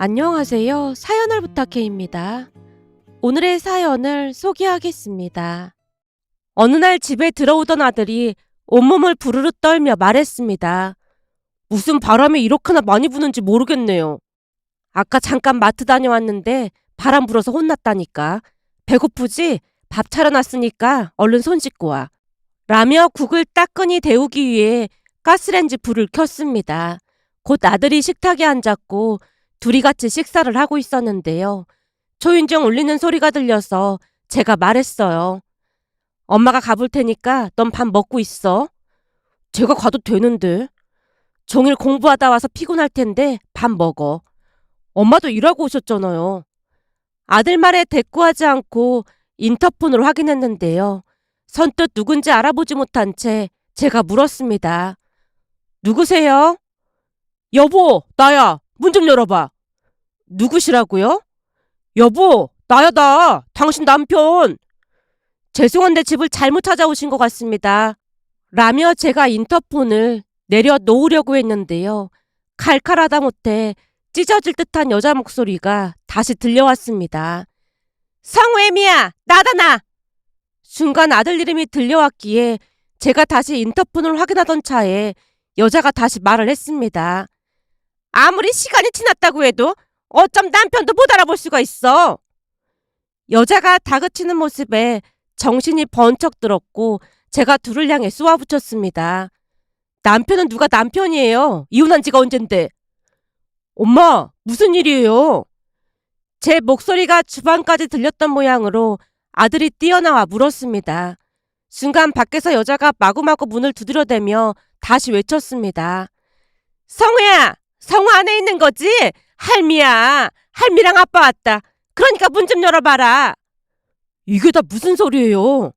안녕하세요. 사연을 부탁해입니다. 오늘의 사연을 소개하겠습니다. 어느 날 집에 들어오던 아들이 온몸을 부르르 떨며 말했습니다. 무슨 바람이 이렇게나 많이 부는지 모르겠네요. 아까 잠깐 마트 다녀왔는데 바람 불어서 혼났다니까. 배고프지? 밥 차려놨으니까 얼른 손 씻고 와. 라며 국을 따끈히 데우기 위해 가스레인지 불을 켰습니다. 곧 아들이 식탁에 앉았고 둘이 같이 식사를 하고 있었는데요. 초인종 울리는 소리가 들려서 제가 말했어요. 엄마가 가볼 테니까 넌 밥 먹고 있어. 제가 가도 되는데. 종일 공부하다 와서 피곤할 텐데 밥 먹어. 엄마도 일하고 오셨잖아요. 아들 말에 대꾸하지 않고 인터폰으로 확인했는데요. 선뜻 누군지 알아보지 못한 채 제가 물었습니다. 누구세요? 여보, 나야. 문 좀 열어봐. 누구시라고요? 여보, 나야 나. 당신 남편. 죄송한데 집을 잘못 찾아오신 것 같습니다. 라며 제가 인터폰을 내려놓으려고 했는데요. 칼칼하다 못해 찢어질 듯한 여자 목소리가 다시 들려왔습니다. 성우애미야, 나다 나. 순간 아들 이름이 들려왔기에 제가 다시 인터폰을 확인하던 차에 여자가 다시 말을 했습니다. 아무리 시간이 지났다고 해도 어쩜 남편도 못 알아볼 수가 있어. 여자가 다그치는 모습에 정신이 번쩍 들었고 제가 둘을 향해 쏘아붙였습니다. 남편은 누가 남편이에요? 이혼한 지가 언젠데. 엄마, 무슨 일이에요? 제 목소리가 주방까지 들렸던 모양으로 아들이 뛰어나와 물었습니다. 순간 밖에서 여자가 마구마구 문을 두드려대며 다시 외쳤습니다. 성우야! 성우 안에 있는 거지? 할미야! 할미랑 아빠 왔다. 그러니까 문 좀 열어봐라. 이게 다 무슨 소리예요?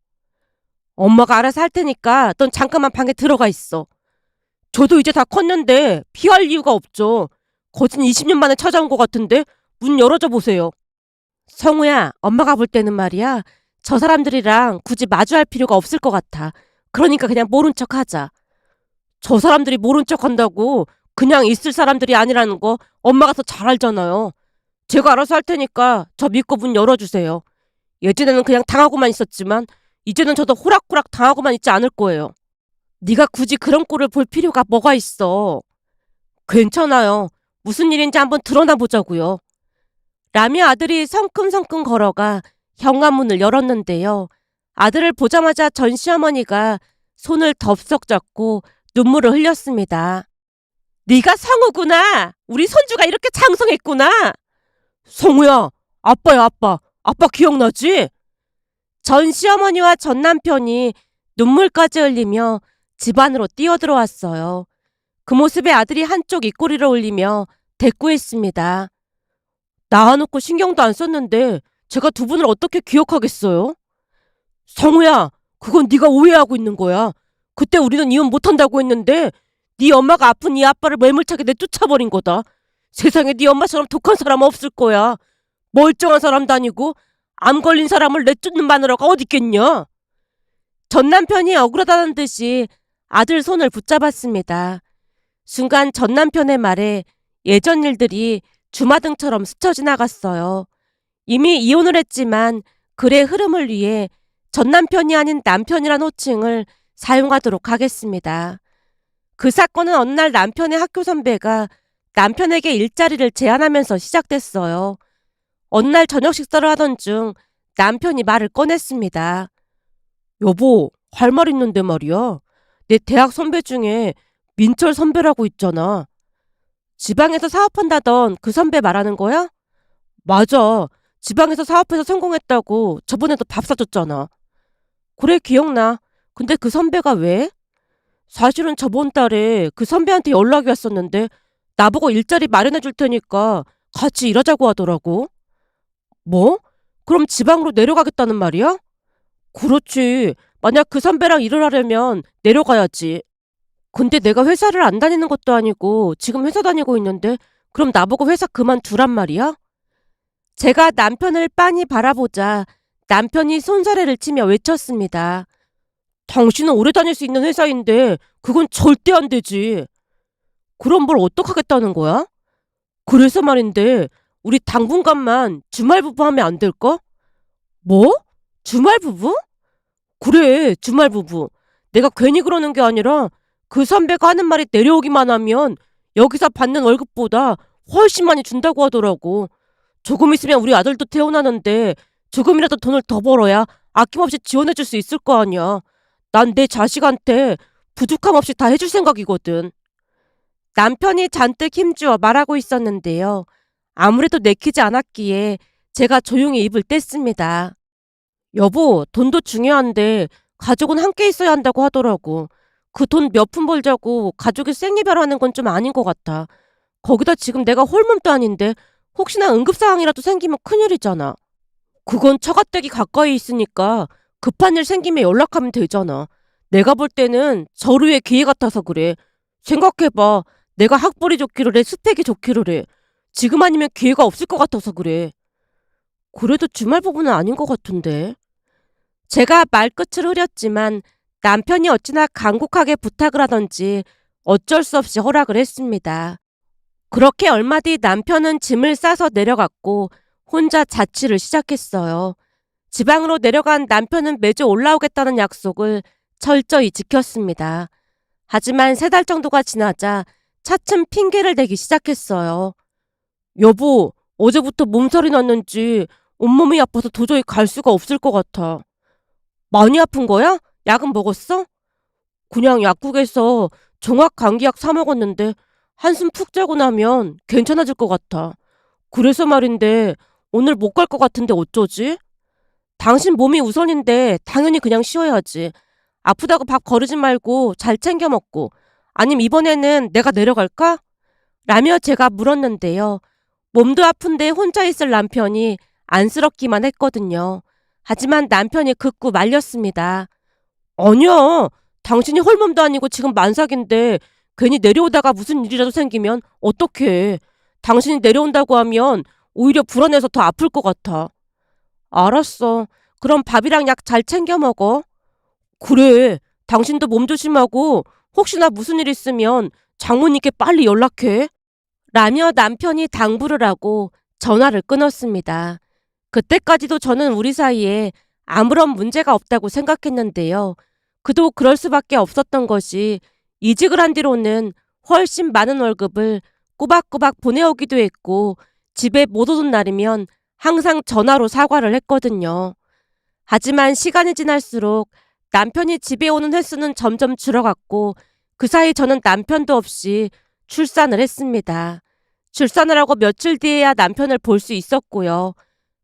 엄마가 알아서 할 테니까 넌 잠깐만 방에 들어가 있어. 저도 이제 다 컸는데 피할 이유가 없죠. 거진 20년 만에 찾아온 것 같은데 문 열어줘 보세요. 성우야, 엄마가 볼 때는 말이야. 저 사람들이랑 굳이 마주할 필요가 없을 것 같아. 그러니까 그냥 모른 척 하자. 저 사람들이 모른 척 한다고 그냥 있을 사람들이 아니라는 거 엄마가 더 잘 알잖아요. 제가 알아서 할 테니까 저 믿고 문 열어주세요. 예전에는 그냥 당하고만 있었지만 이제는 저도 호락호락 당하고만 있지 않을 거예요. 네가 굳이 그런 꼴을 볼 필요가 뭐가 있어. 괜찮아요. 무슨 일인지 한번 드러나 보자고요. 라며 아들이 성큼성큼 걸어가 현관문을 열었는데요. 아들을 보자마자 전 시어머니가 손을 덥석 잡고 눈물을 흘렸습니다. 네가 성우구나. 우리 손주가 이렇게 장성했구나. 성우야, 아빠야 아빠. 아빠 기억나지? 전 시어머니와 전 남편이 눈물까지 흘리며 집 안으로 뛰어들어왔어요. 그 모습에 아들이 한쪽 입꼬리를 올리며 대꾸했습니다. 낳아놓고 신경도 안 썼는데 제가 두 분을 어떻게 기억하겠어요? 성우야, 그건 네가 오해하고 있는 거야. 그때 우리는 이혼 못한다고 했는데 네 엄마가 아픈 이 아빠를 매몰차게 내쫓아버린 거다. 세상에 네 엄마처럼 독한 사람 없을 거야. 멀쩡한 사람도 아니고 암 걸린 사람을 내쫓는 마누라가 어딨겠냐. 전 남편이 억울하다는 듯이 아들 손을 붙잡았습니다. 순간 전 남편의 말에 예전 일들이 주마등처럼 스쳐 지나갔어요. 이미 이혼을 했지만 글의 흐름을 위해 전 남편이 아닌 남편이란 호칭을 사용하도록 하겠습니다. 그 사건은 어느 날 남편의 학교 선배가 남편에게 일자리를 제안하면서 시작됐어요. 어느 날 저녁 식사를 하던 중 남편이 말을 꺼냈습니다. 여보, 할 말 있는데 말이야. 내 대학 선배 중에 민철 선배라고 있잖아. 지방에서 사업한다던 그 선배 말하는 거야? 맞아. 지방에서 사업해서 성공했다고 저번에도 밥 사줬잖아. 그래, 기억나. 근데 그 선배가 왜? 사실은 저번 달에 그 선배한테 연락이 왔었는데 나보고 일자리 마련해 줄 테니까 같이 일하자고 하더라고. 뭐? 그럼 지방으로 내려가겠다는 말이야? 그렇지. 만약 그 선배랑 일을 하려면 내려가야지. 근데 내가 회사를 안 다니는 것도 아니고 지금 회사 다니고 있는데 그럼 나보고 회사 그만두란 말이야? 제가 남편을 빤히 바라보자 남편이 손사래를 치며 외쳤습니다. 당신은 오래 다닐 수 있는 회사인데 그건 절대 안 되지. 그럼 뭘 어떡하겠다는 거야? 그래서 말인데 우리 당분간만 주말 부부 하면 안 될까? 뭐? 주말 부부? 그래, 주말 부부. 내가 괜히 그러는 게 아니라 그 선배가 하는 말이 내려오기만 하면 여기서 받는 월급보다 훨씬 많이 준다고 하더라고. 조금 있으면 우리 아들도 태어나는데 조금이라도 돈을 더 벌어야 아낌없이 지원해 줄 수 있을 거 아니야. 난 내 자식한테 부족함 없이 다 해줄 생각이거든. 남편이 잔뜩 힘주어 말하고 있었는데요. 아무래도 내키지 않았기에 제가 조용히 입을 뗐습니다. 여보, 돈도 중요한데 가족은 함께 있어야 한다고 하더라고. 그 돈 몇 푼 벌자고 가족이 생이별하는 건 좀 아닌 것 같아. 거기다 지금 내가 홀몸도 아닌데 혹시나 응급 상황이라도 생기면 큰일이잖아. 그건 처가댁이 가까이 있으니까 급한 일 생기면 연락하면 되잖아. 내가 볼 때는 절호의 기회 같아서 그래. 생각해봐. 내가 학벌이 좋기를 해, 스펙이 좋기를 해. 지금 아니면 기회가 없을 것 같아서 그래. 그래도 주말 부부는 아닌 것 같은데. 제가 말끝을 흐렸지만 남편이 어찌나 간곡하게 부탁을 하던지 어쩔 수 없이 허락을 했습니다. 그렇게 얼마 뒤 남편은 짐을 싸서 내려갔고 혼자 자취를 시작했어요. 지방으로 내려간 남편은 매주 올라오겠다는 약속을 철저히 지켰습니다. 하지만 3달 정도가 지나자 차츰 핑계를 대기 시작했어요. 여보, 어제부터 몸살이 났는지 온몸이 아파서 도저히 갈 수가 없을 것 같아. 많이 아픈 거야? 약은 먹었어? 그냥 약국에서 종합 감기약 사 먹었는데 한숨 푹 자고 나면 괜찮아질 것 같아. 그래서 말인데 오늘 못 갈 것 같은데 어쩌지? 당신 몸이 우선인데 당연히 그냥 쉬어야지. 아프다고 밥 거르지 말고 잘 챙겨 먹고. 아님 이번에는 내가 내려갈까? 라며 제가 물었는데요. 몸도 아픈데 혼자 있을 남편이 안쓰럽기만 했거든요. 하지만 남편이 극구 말렸습니다. 아니야. 당신이 홀몸도 아니고 지금 만삭인데 괜히 내려오다가 무슨 일이라도 생기면 어떡해. 당신이 내려온다고 하면 오히려 불안해서 더 아플 것 같아. 알았어. 그럼 밥이랑 약 잘 챙겨 먹어. 그래. 당신도 몸 조심하고 혹시나 무슨 일 있으면 장모님께 빨리 연락해. 라며 남편이 당부를 하고 전화를 끊었습니다. 그때까지도 저는 우리 사이에 아무런 문제가 없다고 생각했는데요. 그도 그럴 수밖에 없었던 것이 이직을 한 뒤로는 훨씬 많은 월급을 꼬박꼬박 보내오기도 했고 집에 못 오던 날이면 항상 전화로 사과를 했거든요. 하지만 시간이 지날수록 남편이 집에 오는 횟수는 점점 줄어갔고 그 사이 저는 남편도 없이 출산을 했습니다. 출산을 하고 며칠 뒤에야 남편을 볼 수 있었고요.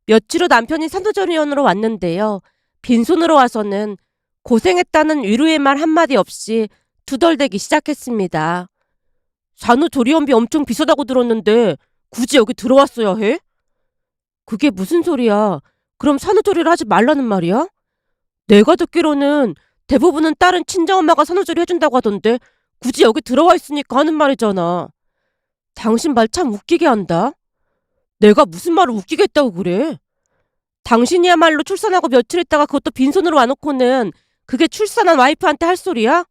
며칠 후 남편이 산후조리원으로 왔는데요. 빈손으로 와서는 고생했다는 위로의 말 한마디 없이 투덜대기 시작했습니다. 산후조리원비 엄청 비싸다고 들었는데 굳이 여기 들어왔어야 해? 그게 무슨 소리야? 그럼 산후조리를 하지 말라는 말이야? 내가 듣기로는 대부분은 다른 친정엄마가 산후조리 해준다고 하던데 굳이 여기 들어와 있으니까 하는 말이잖아. 당신 말 참 웃기게 한다. 내가 무슨 말을 웃기게 했다고 그래? 당신이야말로 출산하고 며칠 있다가 그것도 빈손으로 와놓고는 그게 출산한 와이프한테 할 소리야?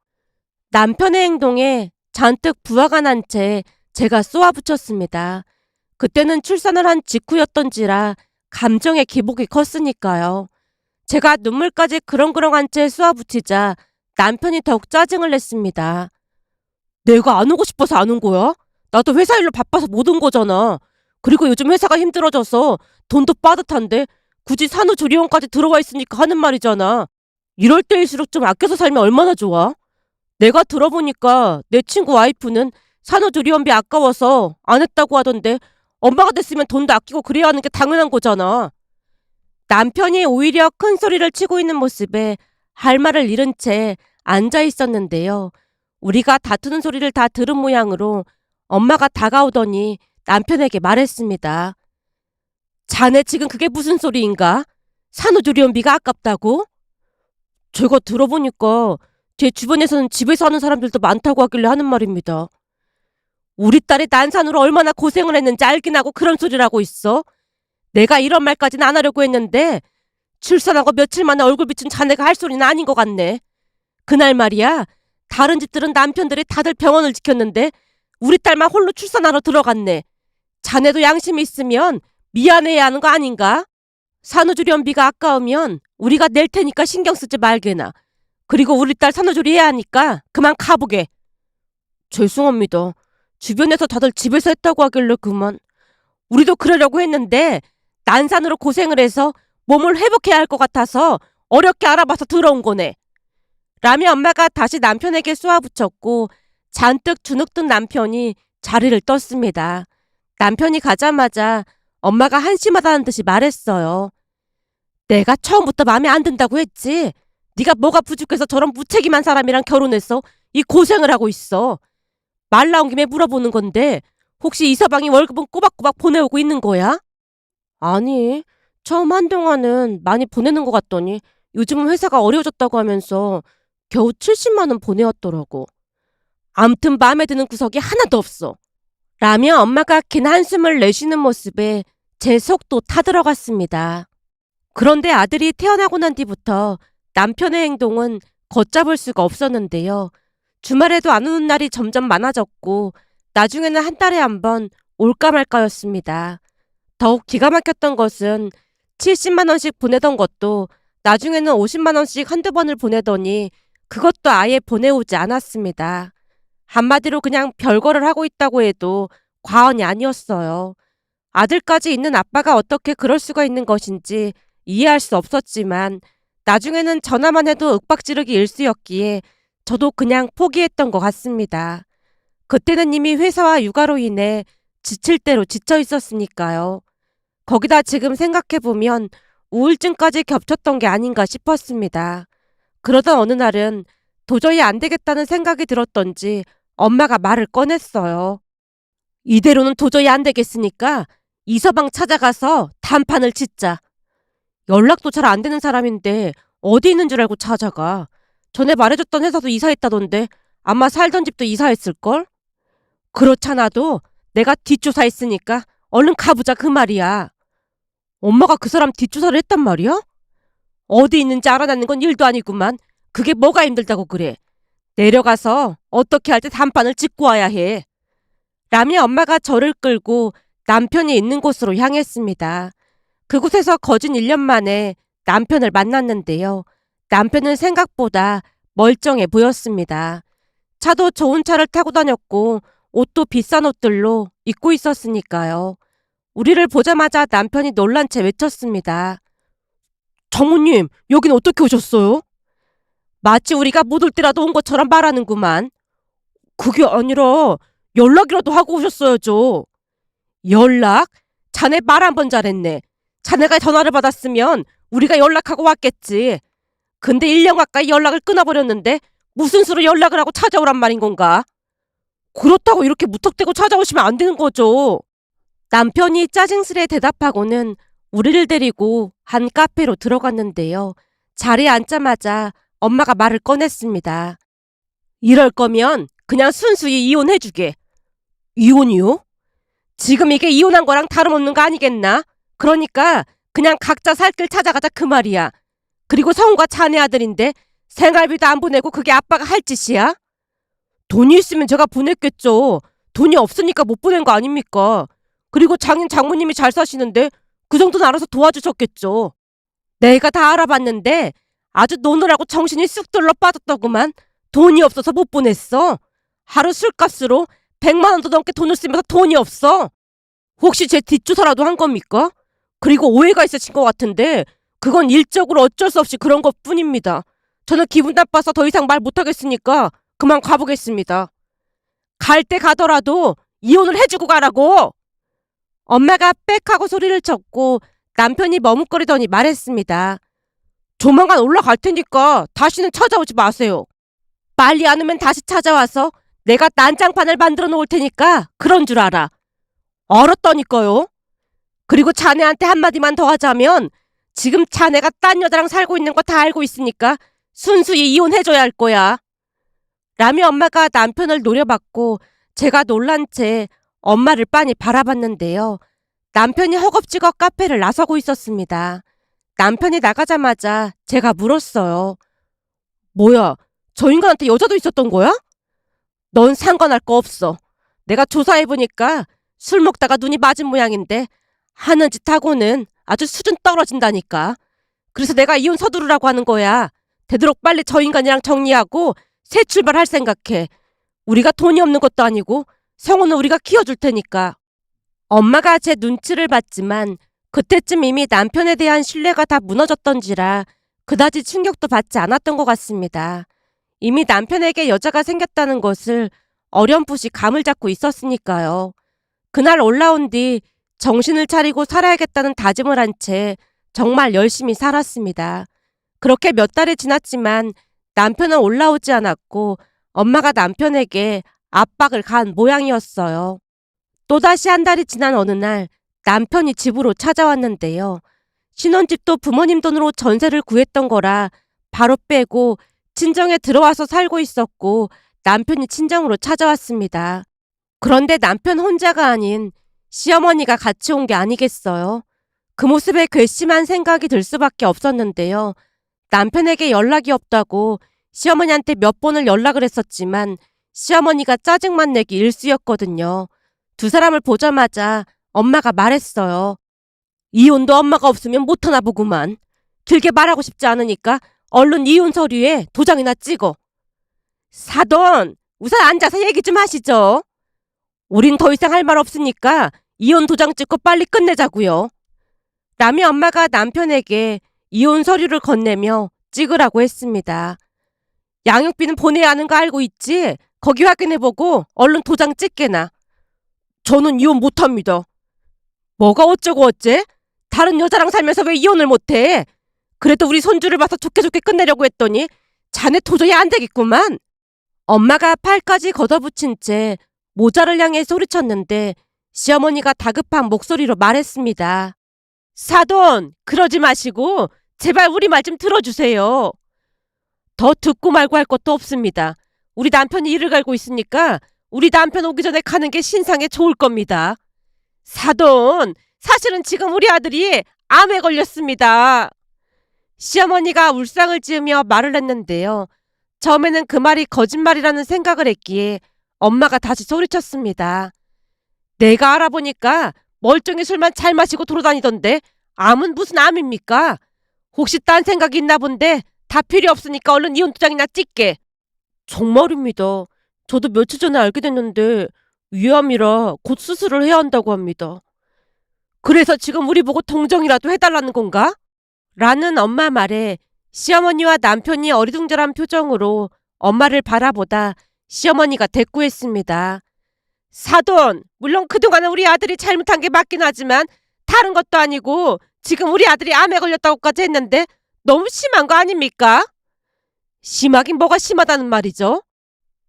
남편의 행동에 잔뜩 부하가 난 채 제가 쏘아붙였습니다. 그때는 출산을 한 직후였던지라 감정의 기복이 컸으니까요. 제가 눈물까지 그렁그렁한 채 쏘아붙이자 남편이 더욱 짜증을 냈습니다. 내가 안 오고 싶어서 안 온 거야? 나도 회사 일로 바빠서 못 온 거잖아. 그리고 요즘 회사가 힘들어져서 돈도 빠듯한데 굳이 산후조리원까지 들어와 있으니까 하는 말이잖아. 이럴 때일수록 좀 아껴서 살면 얼마나 좋아? 내가 들어보니까 내 친구 와이프는 산후조리원비 아까워서 안 했다고 하던데 엄마가 됐으면 돈도 아끼고 그래야 하는 게 당연한 거잖아. 남편이 오히려 큰 소리를 치고 있는 모습에 할 말을 잃은 채 앉아 있었는데요. 우리가 다투는 소리를 다 들은 모양으로 엄마가 다가오더니 남편에게 말했습니다. 자네 지금 그게 무슨 소리인가? 산후조리원비가 아깝다고? 제가 들어보니까 제 주변에서는 집에서 하는 사람들도 많다고 하길래 하는 말입니다. 우리 딸이 난산으로 얼마나 고생을 했는지 알긴 하고 그런 소리를 하고 있어. 내가 이런 말까지는 안 하려고 했는데 출산하고 며칠 만에 얼굴 비춘 자네가 할 소리는 아닌 것 같네. 그날 말이야. 다른 집들은 남편들이 다들 병원을 지켰는데 우리 딸만 홀로 출산하러 들어갔네. 자네도 양심이 있으면 미안해야 하는 거 아닌가? 산후조리원비가 아까우면 우리가 낼 테니까 신경 쓰지 말게나. 그리고 우리 딸 산후조리 해야 하니까 그만 가보게. 죄송합니다. 주변에서 다들 집에서 했다고 하길래 그만. 우리도 그러려고 했는데 난산으로 고생을 해서 몸을 회복해야 할 것 같아서 어렵게 알아봐서 들어온 거네. 라며 엄마가 다시 남편에게 쏘아붙였고 잔뜩 주눅든 남편이 자리를 떴습니다. 남편이 가자마자 엄마가 한심하다는 듯이 말했어요. 내가 처음부터 마음에 안 든다고 했지. 네가 뭐가 부족해서 저런 무책임한 사람이랑 결혼해서 이 고생을 하고 있어. 말 나온 김에 물어보는 건데 혹시 이 서방이 월급은 꼬박꼬박 보내오고 있는 거야? 아니, 처음 한동안은 많이 보내는 것 같더니 요즘은 회사가 어려워졌다고 하면서 겨우 70만 원 보내왔더라고. 암튼 마음에 드는 구석이 하나도 없어. 라며 엄마가 긴 한숨을 내쉬는 모습에 제 속도 타들어갔습니다. 그런데 아들이 태어나고 난 뒤부터 남편의 행동은 걷잡을 수가 없었는데요. 주말에도 안 오는 날이 점점 많아졌고 나중에는 한 달에 한 번 올까 말까였습니다. 더욱 기가 막혔던 것은 70만 원씩 보내던 것도 나중에는 50만 원씩 한두 번을 보내더니 그것도 아예 보내오지 않았습니다. 한마디로 그냥 별거를 하고 있다고 해도 과언이 아니었어요. 아들까지 있는 아빠가 어떻게 그럴 수가 있는 것인지 이해할 수 없었지만 나중에는 전화만 해도 윽박지르기 일쑤였기에 저도 그냥 포기했던 것 같습니다. 그때는 이미 회사와 육아로 인해 지칠 대로 지쳐 있었으니까요. 거기다 지금 생각해보면 우울증까지 겹쳤던 게 아닌가 싶었습니다. 그러던 어느 날은 도저히 안 되겠다는 생각이 들었던지 엄마가 말을 꺼냈어요. 이대로는 도저히 안 되겠으니까 이서방 찾아가서 단판을 짓자. 연락도 잘 안 되는 사람인데 어디 있는 줄 알고 찾아가. 전에 말해줬던 회사도 이사했다던데 아마 살던 집도 이사했을걸? 그렇잖아도 내가 뒷조사했으니까 얼른 가보자 그 말이야. 엄마가 그 사람 뒷조사를 했단 말이야? 어디 있는지 알아내는 건 일도 아니구만. 그게 뭐가 힘들다고 그래. 내려가서 어떻게 할 때 단판을 짓고 와야 해. 라며 엄마가 저를 끌고 남편이 있는 곳으로 향했습니다. 그곳에서 거진 1년 만에 남편을 만났는데요. 남편은 생각보다 멀쩡해 보였습니다. 차도 좋은 차를 타고 다녔고 옷도 비싼 옷들로 입고 있었으니까요. 우리를 보자마자 남편이 놀란 채 외쳤습니다. 장모님, 여긴 어떻게 오셨어요? 마치 우리가 못 올 때라도 온 것처럼 말하는구만. 그게 아니라 연락이라도 하고 오셨어야죠. 연락? 자네 말 한 번 잘했네. 자네가 전화를 받았으면 우리가 연락하고 왔겠지. 근데 1년 가까이 연락을 끊어버렸는데 무슨 수로 연락을 하고 찾아오란 말인 건가? 그렇다고 이렇게 무턱대고 찾아오시면 안 되는 거죠. 남편이 짜증스레 대답하고는 우리를 데리고 한 카페로 들어갔는데요. 자리에 앉자마자 엄마가 말을 꺼냈습니다. 이럴 거면 그냥 순수히 이혼해주게. 이혼이요? 지금 이게 이혼한 거랑 다름없는 거 아니겠나? 그러니까 그냥 각자 살 길 찾아가자 그 말이야. 그리고 성우가 자네 아들인데 생활비도 안 보내고 그게 아빠가 할 짓이야? 돈이 있으면 제가 보냈겠죠. 돈이 없으니까 못 보낸 거 아닙니까? 그리고 장모님이 잘 사시는데 그 정도는 알아서 도와주셨겠죠. 내가 다 알아봤는데 아주 노느라고 정신이 쑥 들러 빠졌더구만. 돈이 없어서 못 보냈어. 하루 술값으로 100만 원도 넘게 돈을 쓰면서 돈이 없어. 혹시 제 뒷조사라도 한 겁니까? 그리고 오해가 있으신 것 같은데 그건 일적으로 어쩔 수 없이 그런 것 뿐입니다. 저는 기분 나빠서 더 이상 말 못하겠으니까 그만 가보겠습니다. 갈 때 가더라도 이혼을 해주고 가라고! 엄마가 빽 하고 소리를 쳤고 남편이 머뭇거리더니 말했습니다. 조만간 올라갈 테니까 다시는 찾아오지 마세요. 빨리 안 오면 다시 찾아와서 내가 난장판을 만들어 놓을 테니까 그런 줄 알아. 알았다니까요. 그리고 자네한테 한마디만 더 하자면 지금 자네가 딴 여자랑 살고 있는 거 다 알고 있으니까 순수히 이혼해줘야 할 거야. 라며 엄마가 남편을 노려봤고 제가 놀란 채 엄마를 빤히 바라봤는데요. 남편이 허겁지겁 카페를 나서고 있었습니다. 남편이 나가자마자 제가 물었어요. 뭐야, 저 인간한테 여자도 있었던 거야? 넌 상관할 거 없어. 내가 조사해보니까 술 먹다가 눈이 맞은 모양인데 하는 짓 하고는 아주 수준 떨어진다니까. 그래서 내가 이혼 서두르라고 하는 거야. 되도록 빨리 저 인간이랑 정리하고 새 출발할 생각해. 우리가 돈이 없는 것도 아니고 성우는 우리가 키워줄 테니까. 엄마가 제 눈치를 봤지만 그때쯤 이미 남편에 대한 신뢰가 다 무너졌던지라 그다지 충격도 받지 않았던 것 같습니다. 이미 남편에게 여자가 생겼다는 것을 어렴풋이 감을 잡고 있었으니까요. 그날 올라온 뒤 정신을 차리고 살아야겠다는 다짐을 한 채 정말 열심히 살았습니다. 그렇게 몇 달이 지났지만 남편은 올라오지 않았고 엄마가 남편에게 압박을 가한 모양이었어요. 또다시 한 달이 지난 어느 날 남편이 집으로 찾아왔는데요. 신혼집도 부모님 돈으로 전세를 구했던 거라 바로 빼고 친정에 들어와서 살고 있었고 남편이 친정으로 찾아왔습니다. 그런데 남편 혼자가 아닌 시어머니가 같이 온 게 아니겠어요? 그 모습에 괘씸한 생각이 들 수밖에 없었는데요. 남편에게 연락이 없다고 시어머니한테 몇 번을 연락을 했었지만 시어머니가 짜증만 내기 일쑤였거든요. 두 사람을 보자마자 엄마가 말했어요. 이혼도 엄마가 없으면 못하나 보구만. 길게 말하고 싶지 않으니까 얼른 이혼 서류에 도장이나 찍어. 사돈, 우선 앉아서 얘기 좀 하시죠. 우린 더 이상 할 말 없으니까 이혼 도장 찍고 빨리 끝내자고요. 라며 엄마가 남편에게 이혼 서류를 건네며 찍으라고 했습니다. 양육비는 보내야 하는 거 알고 있지? 거기 확인해보고 얼른 도장 찍게나. 저는 이혼 못합니다. 뭐가 어쩌고 어째? 다른 여자랑 살면서 왜 이혼을 못해? 그래도 우리 손주를 봐서 좋게 좋게 끝내려고 했더니 자네 도저히 안 되겠구만. 엄마가 팔까지 걷어붙인 채 모자를 향해 소리쳤는데 시어머니가 다급한 목소리로 말했습니다. 사돈, 그러지 마시고 제발 우리 말 좀 들어주세요. 더 듣고 말고 할 것도 없습니다. 우리 남편이 일을 갈고 있으니까 우리 남편 오기 전에 가는 게 신상에 좋을 겁니다. 사돈, 사실은 지금 우리 아들이 암에 걸렸습니다. 시어머니가 울상을 지으며 말을 했는데요. 처음에는 그 말이 거짓말이라는 생각을 했기에 엄마가 다시 소리쳤습니다. 내가 알아보니까 멀쩡히 술만 잘 마시고 돌아다니던데 암은 무슨 암입니까? 혹시 딴 생각이 있나 본데 다 필요 없으니까 얼른 이혼 도장이나 찍게. 정말입니다. 저도 며칠 전에 알게 됐는데 위암이라 곧 수술을 해야 한다고 합니다. 그래서 지금 우리 보고 동정이라도 해달라는 건가? 라는 엄마 말에 시어머니와 남편이 어리둥절한 표정으로 엄마를 바라보다 시어머니가 대꾸했습니다. 사돈, 물론 그동안은 우리 아들이 잘못한 게 맞긴 하지만 다른 것도 아니고 지금 우리 아들이 암에 걸렸다고까지 했는데 너무 심한 거 아닙니까? 심하긴 뭐가 심하다는 말이죠.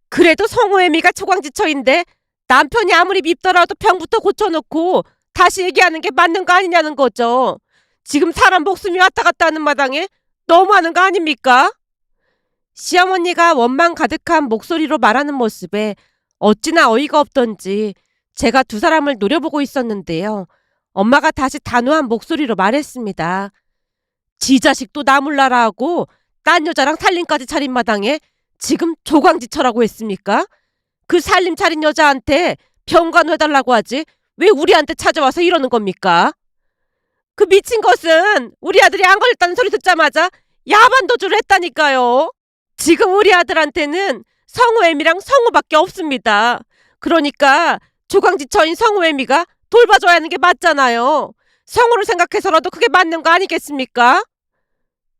그래도 성우애미가 초광지처인데 남편이 아무리 밉더라도 병부터 고쳐놓고 다시 얘기하는 게 맞는 거 아니냐는 거죠. 지금 사람 목숨이 왔다 갔다 하는 마당에 너무하는 거 아닙니까? 시어머니가 원망 가득한 목소리로 말하는 모습에 어찌나 어이가 없던지 제가 두 사람을 노려보고 있었는데요. 엄마가 다시 단호한 목소리로 말했습니다. 지 자식도 나몰라라 하고 딴 여자랑 살림까지 차린 마당에 지금 조광지처라고 했습니까? 그 살림 차린 여자한테 병간호해달라고 하지 왜 우리한테 찾아와서 이러는 겁니까? 그 미친 것은 우리 아들이 안 걸렸다는 소리 듣자마자 야반도주를 했다니까요. 지금 우리 아들한테는 성우애미랑 성우밖에 없습니다. 그러니까 조광지처인 성우애미가 돌봐줘야 하는 게 맞잖아요. 성우를 생각해서라도 그게 맞는 거 아니겠습니까?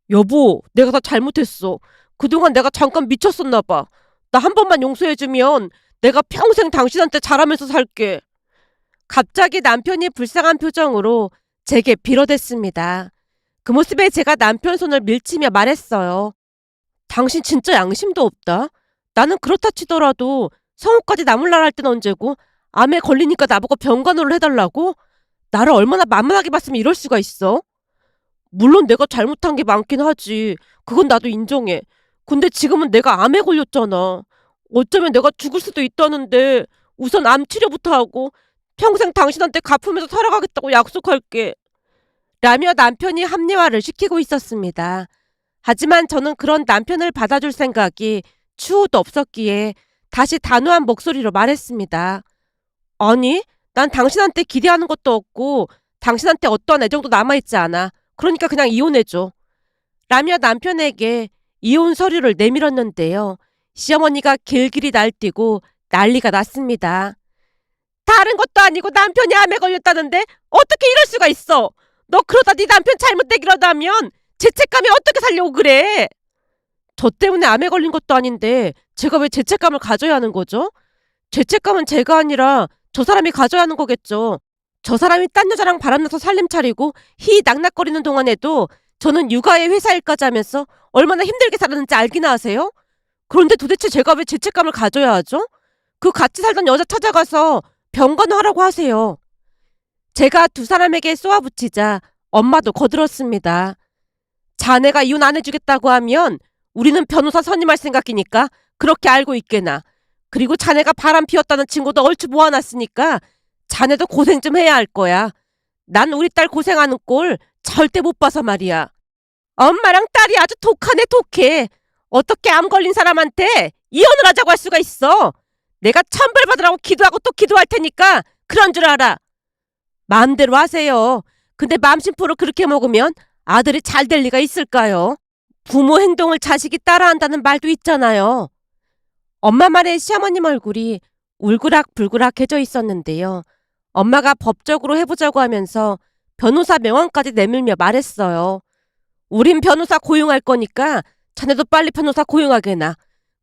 여보, 내가 다 잘못했어. 그동안 내가 잠깐 미쳤었나 봐. 나 한 번만 용서해주면 내가 평생 당신한테 잘하면서 살게. 갑자기 남편이 불쌍한 표정으로 제게 빌어댔습니다. 그 모습에 제가 남편 손을 밀치며 말했어요. 당신 진짜 양심도 없다. 나는 그렇다 치더라도 성우까지 나몰라라 할 땐 언제고 암에 걸리니까 나보고 병간호를 해달라고? 나를 얼마나 만만하게 봤으면 이럴 수가 있어? 물론 내가 잘못한 게 많긴 하지. 그건 나도 인정해. 근데 지금은 내가 암에 걸렸잖아. 어쩌면 내가 죽을 수도 있다는데 우선 암 치료부터 하고 평생 당신한테 갚으면서 살아가겠다고 약속할게. 라며 남편이 합리화를 시키고 있었습니다. 하지만 저는 그런 남편을 받아줄 생각이 추호도 없었기에 다시 단호한 목소리로 말했습니다. 아니, 난 당신한테 기대하는 것도 없고 당신한테 어떠한 애정도 남아있지 않아. 그러니까 그냥 이혼해줘. 라며 남편에게 이혼 서류를 내밀었는데요. 시어머니가 길길이 날뛰고 난리가 났습니다. 다른 것도 아니고 남편이 암에 걸렸다는데 어떻게 이럴 수가 있어? 너 그러다 네 남편 잘못되기라도 하면 죄책감이 어떻게 살려고 그래? 저 때문에 암에 걸린 것도 아닌데 제가 왜 죄책감을 가져야 하는 거죠? 죄책감은 제가 아니라 저 사람이 가져야 하는 거겠죠. 저 사람이 딴 여자랑 바람나서 살림 차리고 희 낙낙거리는 동안에도 저는 육아에 회사 일까지 하면서 얼마나 힘들게 살았는지 알기나 하세요? 그런데 도대체 제가 왜 죄책감을 가져야 하죠? 그 같이 살던 여자 찾아가서 병간호하라고 하세요. 제가 두 사람에게 쏘아붙이자 엄마도 거들었습니다. 자네가 이혼 안 해주겠다고 하면 우리는 변호사 선임할 생각이니까 그렇게 알고 있게나. 그리고 자네가 바람 피웠다는 친구도 얼추 모아놨으니까 자네도 고생 좀 해야 할 거야. 난 우리 딸 고생하는 꼴 절대 못 봐서 말이야. 엄마랑 딸이 아주 독하네 독해. 어떻게 암 걸린 사람한테 이혼을 하자고 할 수가 있어. 내가 천벌 받으라고 기도하고 또 기도할 테니까 그런 줄 알아. 마음대로 하세요. 근데 맘심포를 그렇게 먹으면 아들이 잘 될 리가 있을까요? 부모 행동을 자식이 따라한다는 말도 있잖아요. 엄마 말에 시어머님 얼굴이 울그락불그락해져 있었는데요. 엄마가 법적으로 해보자고 하면서 변호사 명함까지 내밀며 말했어요. 우린 변호사 고용할 거니까 자네도 빨리 변호사 고용하게나.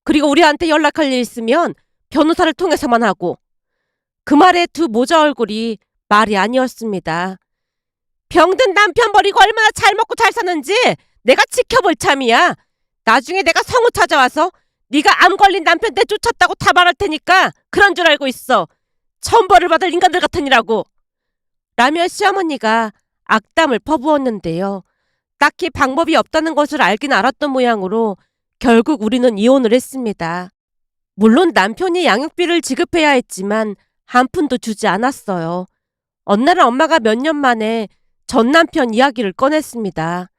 그리고 우리한테 연락할 일 있으면 변호사를 통해서만 하고. 그 말에 두 모자 얼굴이 말이 아니었습니다. 병든 남편 버리고 얼마나 잘 먹고 잘 사는지 내가 지켜볼 참이야. 나중에 내가 성우 찾아와서 네가 암 걸린 남편 내쫓았다고 다 말할 테니까 그런 줄 알고 있어. 천벌을 받을 인간들 같으니라고. 라며 시어머니가 악담을 퍼부었는데요. 딱히 방법이 없다는 것을 알긴 알았던 모양으로 결국 우리는 이혼을 했습니다. 물론 남편이 양육비를 지급해야 했지만 한 푼도 주지 않았어요. 어느 날 엄마가 몇 년 만에 전 남편 이야기를 꺼냈습니다.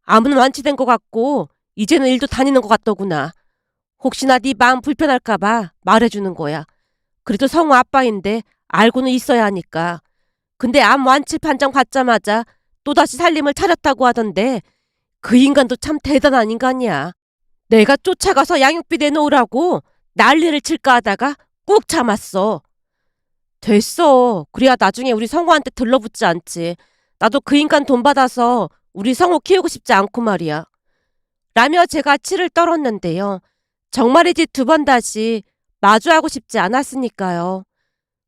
암은 완치된 것 같고 이제는 일도 다니는 것 같더구나. 혹시나 네 마음 불편할까봐 말해주는 거야. 그래도 성우 아빠인데 알고는 있어야 하니까. 근데 암 완치 판정 받자마자 또다시 살림을 차렸다고 하던데 그 인간도 참 대단한 인간이야. 내가 쫓아가서 양육비 내놓으라고 난리를 칠까 하다가 꾹 참았어. 됐어. 그래야 나중에 우리 성우한테 들러붙지 않지. 나도 그 인간 돈 받아서 우리 성우 키우고 싶지 않고 말이야. 라며 제가 치를 떨었는데요. 정말이지 두 번 다시 마주하고 싶지 않았으니까요.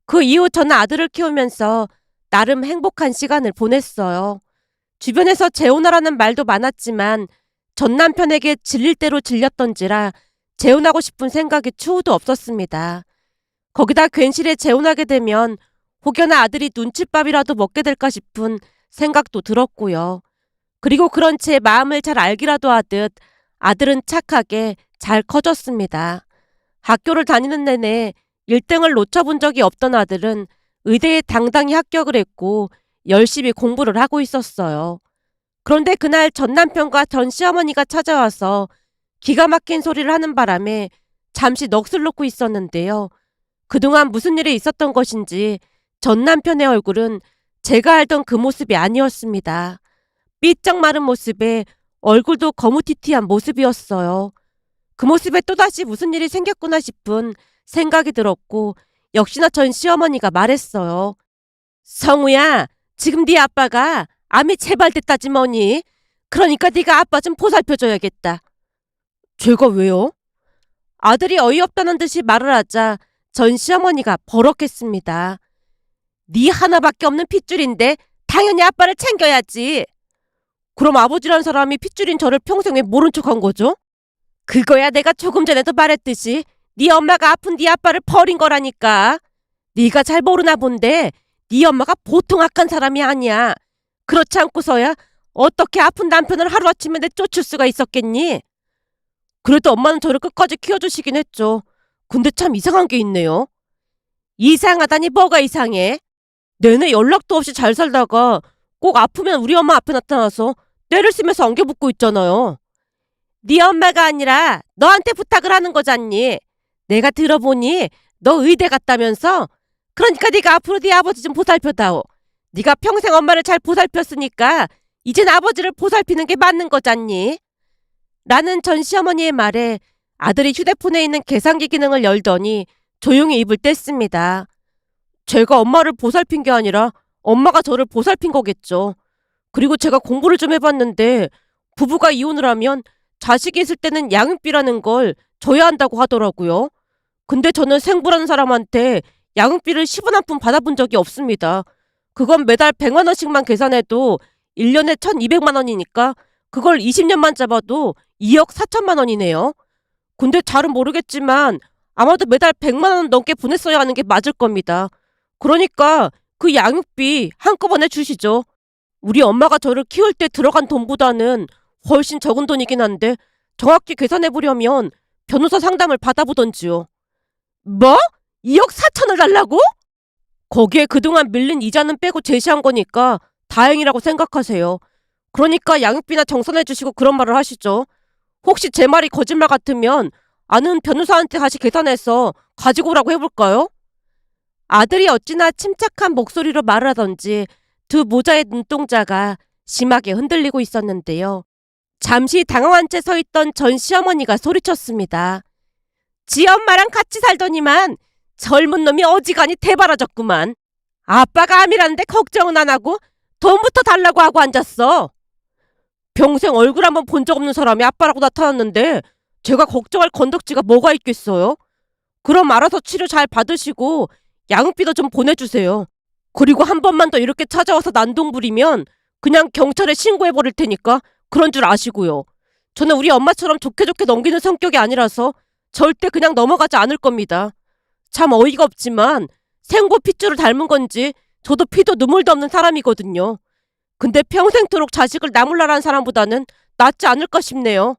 그 이후 저는 아들을 키우면서 나름 행복한 시간을 보냈어요. 주변에서 재혼하라는 말도 많았지만 전 남편에게 질릴 대로 질렸던지라 재혼하고 싶은 생각이 추후도 없었습니다. 거기다 괜시레 재혼하게 되면 혹여나 아들이 눈칫밥이라도 먹게 될까 싶은 생각도 들었고요. 그리고 그런 제 마음을 잘 알기라도 하듯 아들은 착하게 잘 커졌습니다. 학교를 다니는 내내 1등을 놓쳐본 적이 없던 아들은 의대에 당당히 합격을 했고 열심히 공부를 하고 있었어요. 그런데 그날 전 남편과 전 시어머니가 찾아와서 기가 막힌 소리를 하는 바람에 잠시 넋을 놓고 있었는데요. 그동안 무슨 일이 있었던 것인지 전 남편의 얼굴은 제가 알던 그 모습이 아니었습니다. 삐쩍 마른 모습에 얼굴도 거무튀튀한 모습이었어요. 그 모습에 또다시 무슨 일이 생겼구나 싶은 생각이 들었고 역시나 전 시어머니가 말했어요. 성우야, 지금 네 아빠가 암이 재발됐다지 뭐니? 그러니까 네가 아빠 좀 보살펴줘야겠다. 제가 왜요? 아들이 어이없다는 듯이 말을 하자 전 시어머니가 버럭했습니다. 네 하나밖에 없는 핏줄인데 당연히 아빠를 챙겨야지. 그럼 아버지란 사람이 핏줄인 저를 평생에 모른 척한 거죠? 그거야 내가 조금 전에도 말했듯이 네 엄마가 아픈 네 아빠를 버린 거라니까. 네가 잘 모르나 본데 네 엄마가 보통 악한 사람이 아니야. 그렇지 않고서야 어떻게 아픈 남편을 하루아침에 내쫓을 수가 있었겠니? 그래도 엄마는 저를 끝까지 키워주시긴 했죠. 근데 참 이상한 게 있네요. 이상하다니 뭐가 이상해? 내내 연락도 없이 잘 살다가 꼭 아프면 우리 엄마 앞에 나타나서 떼를 쓰면서 안겨붙고 있잖아요. 네 엄마가 아니라 너한테 부탁을 하는 거잖니. 내가 들어보니 너 의대 갔다면서? 그러니까 네가 앞으로 네 아버지 좀 보살펴다오. 네가 평생 엄마를 잘 보살폈으니까 이젠 아버지를 보살피는 게 맞는 거잖니. 라는 전 시어머니의 말에 아들이 휴대폰에 있는 계산기 기능을 열더니 조용히 입을 뗐습니다. 제가 엄마를 보살핀 게 아니라 엄마가 저를 보살핀 거겠죠. 그리고 제가 공부를 좀 해봤는데 부부가 이혼을 하면 자식이 있을 때는 양육비라는 걸 줘야 한다고 하더라고요. 근데 저는 생부라는 사람한테 양육비를 10원 한 푼 받아본 적이 없습니다. 그건 매달 100만 원씩만 계산해도 1년에 1200만 원이니까 그걸 20년만 잡아도 2억 4천만 원이네요. 근데 잘은 모르겠지만 아마도 매달 100만 원 넘게 보냈어야 하는 게 맞을 겁니다. 그러니까 그 양육비 한꺼번에 주시죠. 우리 엄마가 저를 키울 때 들어간 돈보다는 훨씬 적은 돈이긴 한데 정확히 계산해 보려면 변호사 상담을 받아보던지요. 뭐? 2억 4천을 달라고? 거기에 그동안 밀린 이자는 빼고 제시한 거니까 다행이라고 생각하세요. 그러니까 양육비나 정산해 주시고 그런 말을 하시죠. 혹시 제 말이 거짓말 같으면 아는 변호사한테 다시 계산해서 가지고 오라고 해볼까요? 아들이 어찌나 침착한 목소리로 말을 하던지 두 모자의 눈동자가 심하게 흔들리고 있었는데요. 잠시 당황한 채 서 있던 전 시어머니가 소리쳤습니다. 지 엄마랑 같이 살더니만 젊은 놈이 어지간히 대바라졌구만. 아빠가 암이라는데 걱정은 안 하고 돈부터 달라고 하고 앉았어. 평생 얼굴 한번 본 적 없는 사람이 아빠라고 나타났는데 제가 걱정할 건덕지가 뭐가 있겠어요? 그럼 알아서 치료 잘 받으시고 양육비도 좀 보내주세요. 그리고 한 번만 더 이렇게 찾아와서 난동 부리면 그냥 경찰에 신고해버릴 테니까 그런 줄 아시고요. 저는 우리 엄마처럼 좋게 좋게 넘기는 성격이 아니라서 절대 그냥 넘어가지 않을 겁니다. 참 어이가 없지만 생고 핏줄을 닮은 건지 저도 피도 눈물도 없는 사람이거든요. 근데 평생토록 자식을 나몰라라는 사람보다는 낫지 않을까 싶네요.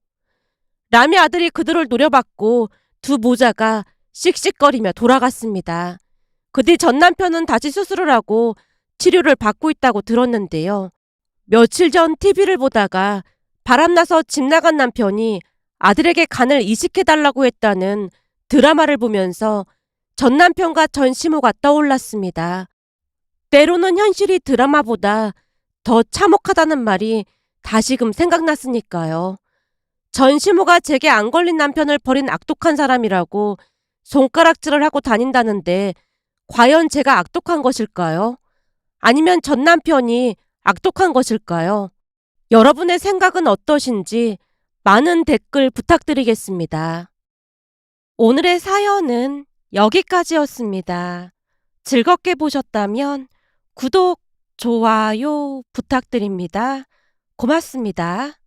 남의 아들이 그들을 노려봤고 두 모자가 씩씩거리며 돌아갔습니다. 그 뒤 전 남편은 다시 수술을 하고 치료를 받고 있다고 들었는데요. 며칠 전 TV를 보다가 바람나서 집 나간 남편이 아들에게 간을 이식해달라고 했다는 드라마를 보면서 전 남편과 전 시모가 떠올랐습니다. 때로는 현실이 드라마보다 더 참혹하다는 말이 다시금 생각났으니까요. 전 시모가 제게 안 걸린 남편을 버린 악독한 사람이라고 손가락질을 하고 다닌다는데 과연 제가 악독한 것일까요? 아니면 전 남편이 악독한 것일까요? 여러분의 생각은 어떠신지 많은 댓글 부탁드리겠습니다. 오늘의 사연은 여기까지였습니다. 즐겁게 보셨다면 구독, 좋아요 부탁드립니다. 고맙습니다.